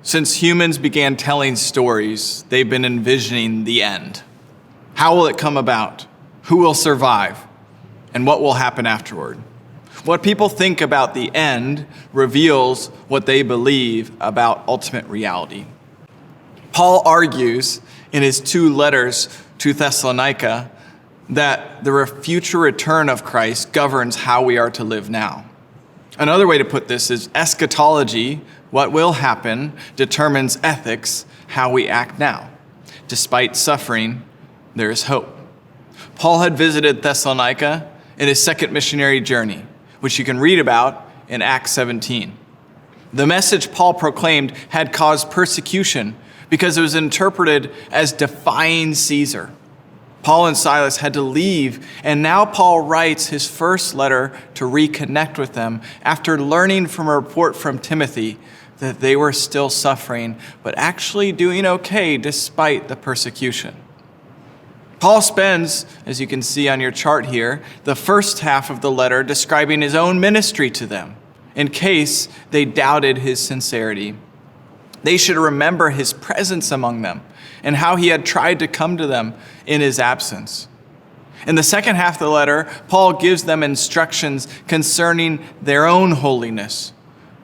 Since humans began telling stories, they've been envisioning the end. How will it come about? Who will survive? And what will happen afterward? What people think about the end reveals what they believe about ultimate reality. Paul argues in his 2 letters to Thessalonica that the future return of Christ governs how we are to live now. Another way to put this is eschatology, what will happen, determines ethics, how we act now. Despite suffering, there is hope. Paul had visited Thessalonica in his 2nd missionary journey, which you can read about in Acts 17. The message Paul proclaimed had caused persecution because it was interpreted as defying Caesar. Paul and Silas had to leave, and now Paul writes his first letter to reconnect with them after learning from a report from Timothy that they were still suffering, but actually doing okay despite the persecution. Paul spends, as you can see on your chart here, the first half of the letter describing his own ministry to them, in case they doubted his sincerity. They should remember his presence among them and how he had tried to come to them in his absence. In the second half of the letter, Paul gives them instructions concerning their own holiness,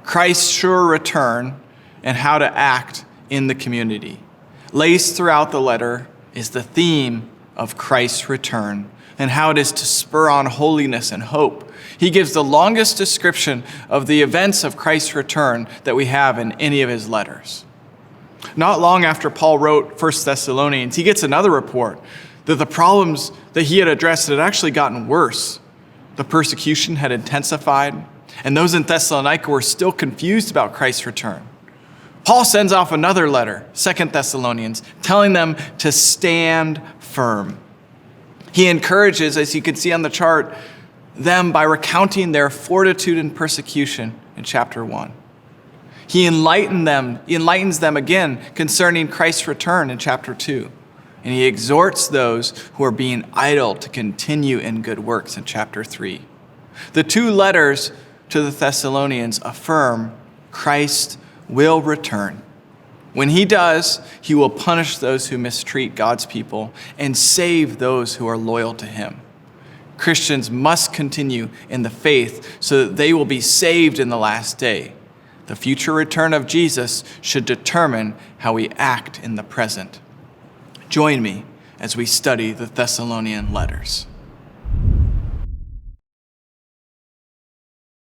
Christ's sure return, and how to act in the community. Laced throughout the letter is the theme of Christ's return and how it is to spur on holiness and hope. He gives the longest description of the events of Christ's return that we have in any of his letters. Not long after Paul wrote 1 Thessalonians, he gets another report that the problems that he had addressed had actually gotten worse. The persecution had intensified, and those in Thessalonica were still confused about Christ's return. Paul sends off another letter, 2 Thessalonians, telling them to stand firm. He encourages, as you can see on the chart, them by recounting their fortitude in persecution in chapter 1. He enlightens them again concerning Christ's return in chapter 2. And he exhorts those who are being idle to continue in good works in chapter 3. The 2 letters to the Thessalonians affirm Christ will return. When he does, he will punish those who mistreat God's people and save those who are loyal to him. Christians must continue in the faith so that they will be saved in the last day. The future return of Jesus should determine how we act in the present. Join me as we study the Thessalonian letters.